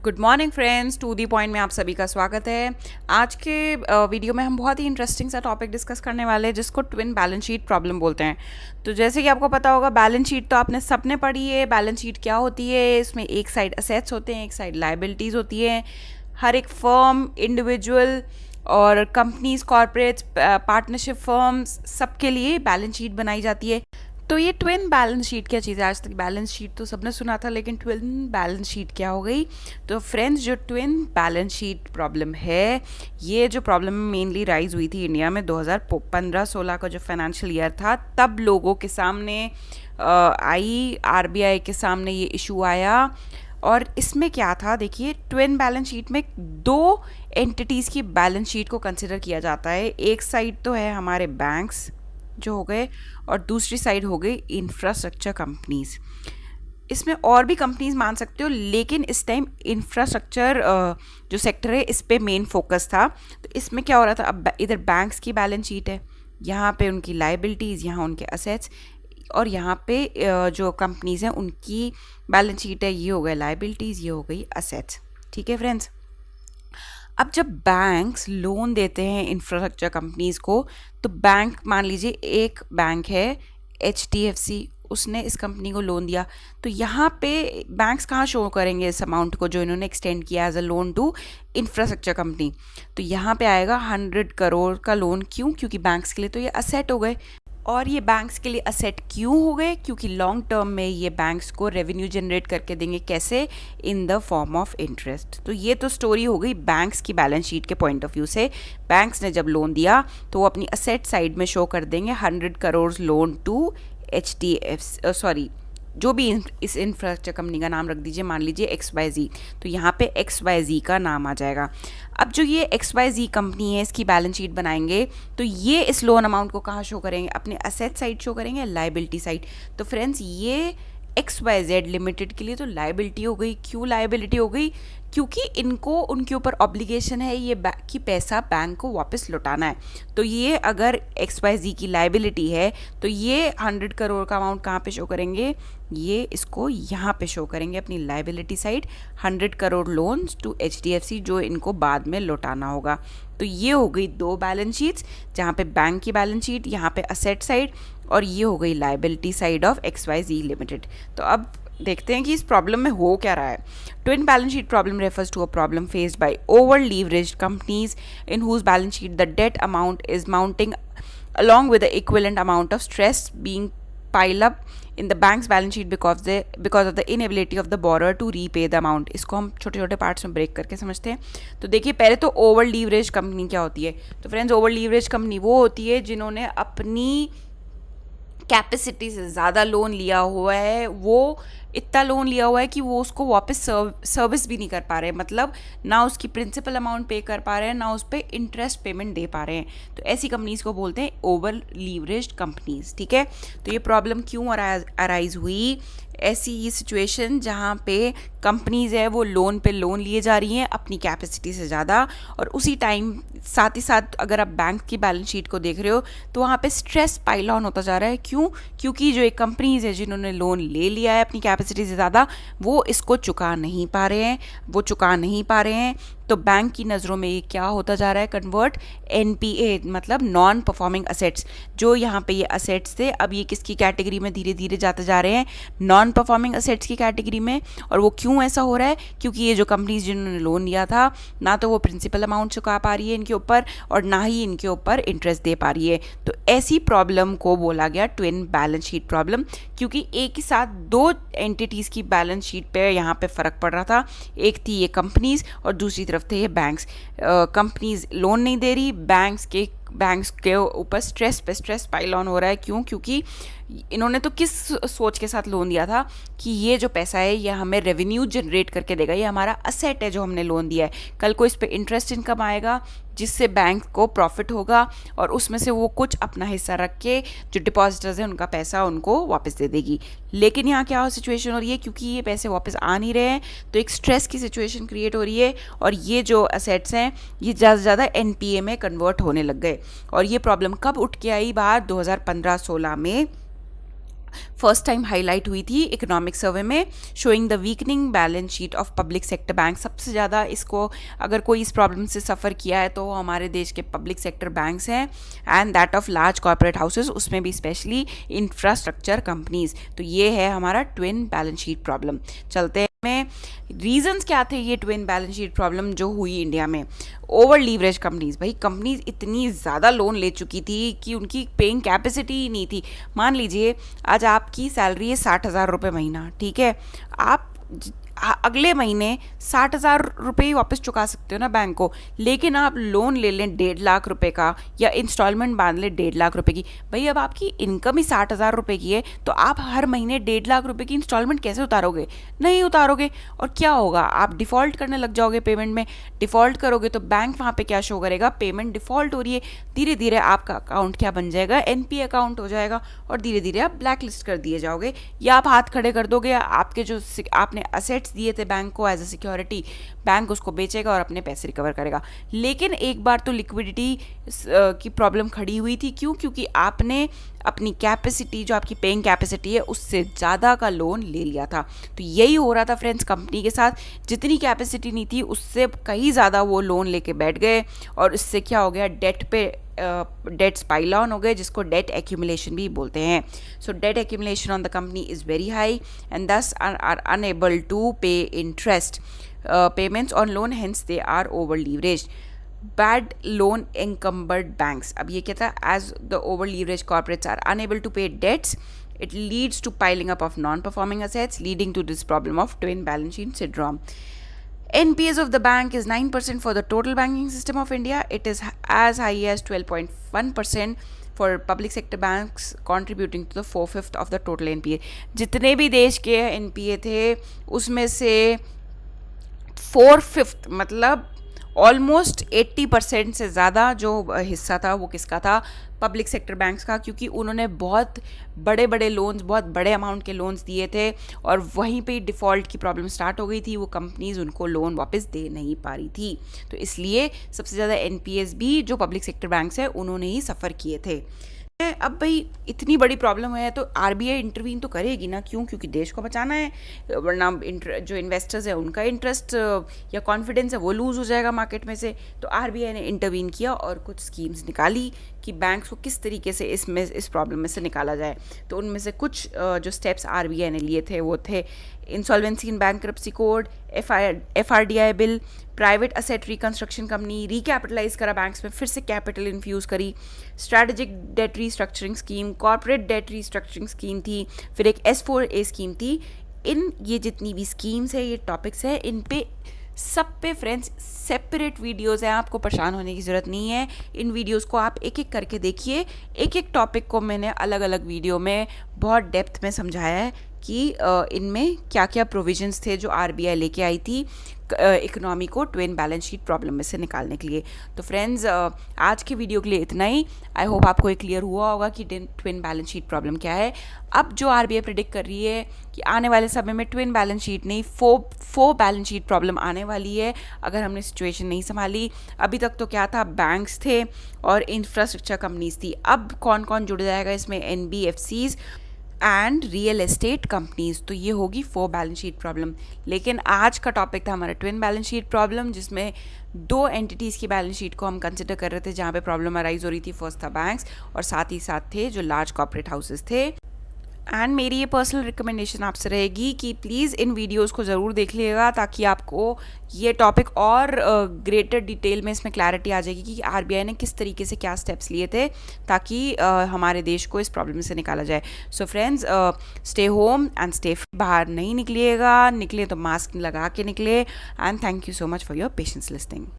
Good morning friends, to the point में आप सभी का स्वागत है। आज के वीडियो में हम बहुत ही इंटरेस्टिंग सा टॉपिक डिस्कस करने वाले हैं जिसको ट्विन बैलेंस शीट प्रॉब्लम बोलते हैं। तो जैसे कि आपको पता होगा, बैलेंस शीट तो आपने सबने पढ़ी है। बैलेंस शीट क्या होती है? इसमें एक साइड असेट्स होते हैं, एक साइड लाइबिलिटीज़ होती है। हर एक फर्म, इंडिविजुअल और कंपनीज, कॉर्पोरेट्स, पार्टनरशिप फर्म्स, सबके लिए बैलेंस शीट बनाई जाती है। तो ये ट्विन बैलेंस शीट क्या चीज़ है? आज तक बैलेंस शीट तो सबने सुना था, लेकिन ट्विन बैलेंस शीट क्या हो गई? तो फ्रेंड्स, जो ट्विन बैलेंस शीट प्रॉब्लम है, ये जो प्रॉब्लम मेनली राइज हुई थी इंडिया में 2015-16 का जो फाइनेंशियल ईयर था, तब लोगों के सामने आई, आरबीआई के सामने ये इशू आया। और इसमें क्या था, देखिए, ट्विन बैलेंस शीट में दो एंटिटीज़ की बैलेंस शीट को कंसिडर किया जाता है। एक साइड तो है हमारे बैंक्स जो हो गए, और दूसरी साइड हो गई इंफ्रास्ट्रक्चर कंपनीज। इसमें और भी कंपनीज मान सकते हो, लेकिन इस टाइम इंफ्रास्ट्रक्चर जो सेक्टर है, इस पे मेन फोकस था। तो इसमें क्या हो रहा था, अब इधर बैंक्स की बैलेंस शीट है, यहाँ पे उनकी लाइबिलिटीज़, यहाँ उनके असेट्स, और यहाँ पे जो कंपनीज हैं उनकी बैलेंस शीट है, ये हो गए लाइबिलिटीज़, ये हो गई असेट्स। ठीक है फ्रेंड्स, अब जब बैंक्स लोन देते हैं इंफ्रास्ट्रक्चर कंपनीज को, तो बैंक, मान लीजिए एक बैंक है HDFC, उसने इस कंपनी को लोन दिया, तो यहाँ पे बैंक्स कहाँ शो करेंगे इस अमाउंट को जो इन्होंने एक्सटेंड किया as a loan to infrastructure company? तो यहाँ पे आएगा 100 करोड़ का लोन। क्यों? क्योंकि बैंक्स के लिए तो ये असेट हो गए। और ये बैंक्स के लिए असेट क्यों हो गए? क्योंकि लॉन्ग टर्म में ये बैंक्स को रेवेन्यू जनरेट करके देंगे। कैसे? In the form of interest. तो ये तो स्टोरी हो गई बैंक्स की बैलेंस शीट के पॉइंट ऑफ व्यू से। बैंक्स ने जब लोन दिया तो वो अपनी असेट साइड में शो कर देंगे 100 करोड़ लोन टू HDFC, जो भी इस इंफ्रास्ट्रक्चर कंपनी का नाम रख दीजिए, मान लीजिए XYZ, तो यहाँ पे XYZ का नाम आ जाएगा। अब जो ये XYZ कंपनी है, इसकी बैलेंस शीट बनाएंगे तो ये इस लोन अमाउंट को कहाँ शो करेंगे? अपने असेट साइड शो करेंगे, लाइबिलिटी साइड। तो फ्रेंड्स, ये XYZ लिमिटेड के लिए तो लाइबिलिटी हो गई। क्यों लाइबिलिटी हो गई? क्योंकि इनको उनके ऊपर ऑब्लिगेशन है ये कि पैसा बैंक को वापस लौटाना है। तो ये अगर XYZ की लाइबिलिटी है, तो ये 100 करोड़ का अमाउंट कहाँ पे शो करेंगे? ये इसको यहाँ पे शो करेंगे अपनी liability side, 100 crore loans to HDFC जो इनको बाद में लौटाना होगा। तो ये हो गई दो बैलेंस शीट्स, जहाँ पे बैंक की बैलेंस शीट, यहाँ पे असेट साइड, और ये हो गई liability side of XYZ limited. तो अब देखते हैं कि इस प्रॉब्लम में हो क्या रहा है। Twin balance sheet problem refers to a problem faced by over leveraged companies in whose balance sheet the debt amount is mounting along with the equivalent amount of stress being piled up in the bank's balance sheet because of the inability of the borrower to repay the amount। इसको हम छोटे छोटे parts में break करके समझते हैं। तो देखिए, पहले तो ओवर लीवरेज कंपनी क्या होती है? तो फ्रेंड्स, ओवर लीवरेज कंपनी वो होती है जिन्होंने अपनी कैपेसिटी से ज़्यादा लोन लिया हुआ है। वो इतना लोन लिया हुआ है कि वो उसको वापस सर्विस भी नहीं कर पा रहे, मतलब ना उसकी प्रिंसिपल अमाउंट पे कर पा रहे हैं, ना उस पर इंटरेस्ट पेमेंट दे पा रहे हैं। तो ऐसी कंपनीज को बोलते हैं ओवर लीवरेज्ड कंपनीज। ठीक है, तो ये प्रॉब्लम क्यों अराइज हुई? ऐसी सिचुएशन जहाँ पे कंपनीज है वो लोन पे लोन लिए जा रही हैं अपनी कैपेसिटी से ज़्यादा, और उसी टाइम साथ ही साथ अगर आप बैंक की बैलेंस शीट को देख रहे हो तो वहाँ पे स्ट्रेस पाइल ऑन होता जा रहा है। क्यों? क्योंकि जो एक कंपनीज है जिन्होंने लोन ले लिया है अपनी कैपेसिटी से ज़्यादा, वो इसको चुका नहीं पा रहे हैं। तो बैंक की नज़रों में ये क्या होता जा रहा है? कन्वर्ट NPA, मतलब नॉन परफॉर्मिंग असेट्स। जो यहाँ पे ये असेट्स थे, अब ये किसकी कैटेगरी में धीरे धीरे जाते जा रहे हैं? नॉन परफॉर्मिंग असेट्स की कैटेगरी में। और वो क्यों ऐसा हो रहा है? क्योंकि ये जो कंपनीज जिन्होंने लोन लिया था, ना तो वो प्रिंसिपल अमाउंट चुका पा रही है इनके ऊपर, और ना ही इनके ऊपर इंटरेस्ट दे पा रही है। तो ऐसी प्रॉब्लम को बोला गया ट्विन बैलेंस शीट प्रॉब्लम, क्योंकि एक ही साथ दो एंटिटीज़ की बैलेंस शीट पे यहाँ पे फ़र्क पड़ रहा था। एक थी ये कंपनीज और दूसरी तरफ थे ये बैंक्स। कंपनीज लोन नहीं दे रही, बैंक्स के ऊपर स्ट्रेस पाइल ऑन हो रहा है। क्यों? क्योंकि इन्होंने तो किस सोच के साथ लोन दिया था कि ये जो पैसा है ये हमें रेवेन्यू जनरेट करके देगा, ये हमारा असेट है जो हमने लोन दिया है, कल को इस पे इंटरेस्ट इनकम आएगा जिससे बैंक को प्रॉफिट होगा, और उसमें से वो कुछ अपना हिस्सा रख के जो डिपॉजिटर्स हैं उनका पैसा उनको वापस दे देगी। लेकिन यहाँ क्या सिचुएशन हो रही है? क्योंकि ये पैसे वापस आ नहीं रहे हैं, तो एक स्ट्रेस की सिचुएशन क्रिएट हो रही है, और ये जो असेट्स हैं ये ज़्यादा से ज़्यादा NPA में कन्वर्ट होने लग गए। और ये प्रॉब्लम कब उठ के आई बाहर? 2015-16 में फर्स्ट टाइम हाईलाइट हुई थी इकोनॉमिक सर्वे में, showing the weakening balance sheet of public sector bank. सबसे ज़्यादा इसको अगर कोई इस प्रॉब्लम से सफ़र किया है तो हमारे देश के पब्लिक सेक्टर बैंक्स हैं, and that of large corporate houses, उसमें भी स्पेशली इंफ्रास्ट्रक्चर कंपनीज। तो ये है हमारा ट्विन बैलेंस शीट प्रॉब्लम। चलते हैं में रीजंस क्या थे ये ट्विन बैलेंस शीट प्रॉब्लम जो हुई इंडिया में। ओवर लीवरेज कंपनीज, भाई कंपनीज इतनी ज़्यादा लोन ले चुकी थी कि उनकी पेइंग कैपेसिटी ही नहीं थी। मान लीजिए आज आपकी सैलरी है 60,000 रुपये महीना, ठीक है, आप अगले महीने 60,000 रुपये ही वापस चुका सकते हो ना बैंक को, लेकिन आप लोन ले लें 1.5 लाख रुपए का या इंस्टॉलमेंट बांध लें 1.5 लाख रुपए की। भाई अब आपकी इनकम ही 60,000 रुपये की है तो आप हर महीने 1.5 लाख रुपए की इंस्टॉलमेंट कैसे उतारोगे? नहीं उतारोगे। और क्या होगा, आप डिफ़ॉल्ट करने लग जाओगे पेमेंट में। डिफ़ॉल्ट करोगे तो बैंक वहाँ पे क्या शो करेगा, पेमेंट डिफ़ॉल्ट हो रही है। धीरे धीरे आपका अकाउंट क्या बन जाएगा, NPA अकाउंट हो जाएगा और धीरे धीरे आप ब्लैक लिस्ट कर दिए जाओगे, या आप हाथ खड़े कर दोगे, या आपके जो आपने असेट्स दिए थे बैंक को एज अ सिक्योरिटी, बैंक उसको बेचेगा और अपने पैसे रिकवर करेगा। लेकिन एक बार तो लिक्विडिटी की प्रॉब्लम खड़ी हुई थी। क्यों? क्योंकि आपने अपनी कैपेसिटी, जो आपकी पेइंग कैपेसिटी है, उससे ज़्यादा का लोन ले लिया था। तो यही हो रहा था फ्रेंड्स कंपनी के साथ, जितनी कैपेसिटी नहीं थी उससे कहीं ज़्यादा वो लोन लेके बैठ गए और इससे क्या हो गया, डेट पे डेट्स पाइल ऑन हो गए, जिसको डेट एक्यूमुलेशन भी बोलते हैं। So debt accumulation on the company is very high and thus are unable to pay interest payments on loan, hence they are over leverage. Bad loan encumbered banks, अब ये क्या था, as the over leveraged corporates are unable to pay debts, it leads to piling up of non-performing assets, leading to this problem of twin balance sheet syndrome. NPAs of the bank is 9% for the total banking system of India. It is as high as 12.1% for public sector banks, contributing to the 4/5 of the total NPA. जितने भी देश के NPA थे उसमें से 4/5 मतलब almost 80% से ज़्यादा जो हिस्सा था वो किसका था, पब्लिक सेक्टर बैंक्स का, क्योंकि उन्होंने बहुत बड़े बड़े लोन्स, बहुत बड़े अमाउंट के लोन्स दिए थे और वहीं पे डिफ़ॉल्ट की प्रॉब्लम स्टार्ट हो गई थी। वो कंपनीज उनको लोन वापस दे नहीं पा रही थी, तो इसलिए सबसे ज़्यादा NPAs भी जो पब्लिक सेक्टर बैंक्स हैं उन्होंने ही सफ़र किए थे। अब भाई इतनी बड़ी प्रॉब्लम है तो RBI इंटरवीन तो करेगी ना, क्यों? क्योंकि देश को बचाना है, वरना जो इन्वेस्टर्स है उनका इंटरेस्ट या कॉन्फिडेंस है वो लूज़ हो जाएगा मार्केट में से। तो RBI ने इंटरवीन किया और कुछ स्कीम्स निकाली कि बैंक्स को किस तरीके से इस प्रॉब्लम में से निकाला जाए। तो उनमें से कुछ जो स्टेप्स RBI ने लिए थे वो थे insolvency in bankruptcy code, FRDI bill, private asset reconstruction company, recapitalise करा बैंक्स में, फिर से कैपिटल इन्फ्यूज़ करी, strategic debt restructuring scheme, corporate debt restructuring scheme थी, फिर एक S4A स्कीम थी। इन ये जितनी भी स्कीम्स है, ये टॉपिक्स है, इन पे सब पे फ्रेंड्स सेपरेट वीडियोस हैं, आपको परेशान होने की ज़रूरत नहीं है। इन वीडियोस को आप एक एक करके देखिए। एक एक टॉपिक को मैंने अलग अलग वीडियो में बहुत डेप्थ में समझाया है कि इनमें क्या क्या प्रोविजंस थे जो RBI लेके आई थी इकोनॉमी को ट्विन बैलेंस शीट प्रॉब्लम में से निकालने के लिए। तो फ्रेंड्स आज के वीडियो के लिए इतना ही। आई होप आपको ये क्लियर हुआ होगा कि ट्विन बैलेंस शीट प्रॉब्लम क्या है। अब जो RBI प्रेडिक्ट कर रही है कि आने वाले समय में ट्विन बैलेंस शीट नहीं, फोर बैलेंस शीट प्रॉब्लम आने वाली है अगर हमने सिचुएशन नहीं संभाली। अभी तक तो क्या था, बैंक्स थे और इंफ्रास्ट्रक्चर कंपनीज थी। अब कौन कौन जुड़ जाएगा इसमें, NBFCs and real estate companies. तो ये होगी 4 बैलेंस शीट प्रॉब्लम। लेकिन आज का टॉपिक था हमारा ट्विन बैलेंस शीट प्रॉब्लम, जिसमें 2 एंटिटीज़ की बैलेंस शीट को हम कंसिडर कर रहे थे जहाँ पे प्रॉब्लम अराइज हो रही थी। फर्स्ट था बैंक्स और साथ ही साथ थे जो लार्ज कॉर्पोरेट हाउसेस थे। एंड मेरी ये पर्सनल रिकमेंडेशन आपसे रहेगी कि प्लीज़ इन वीडियोस को ज़रूर देख लीजिएगा ताकि आपको ये टॉपिक और ग्रेटर डिटेल में इसमें क्लैरिटी आ जाएगी कि RBI ने किस तरीके से क्या स्टेप्स लिए थे ताकि हमारे देश को इस प्रॉब्लम से निकाला जाए। So friends, stay home and stay, बाहर नहीं निकलिएगा, निकले तो मास्क लगा के निकले। And thank you so much for your patience listening.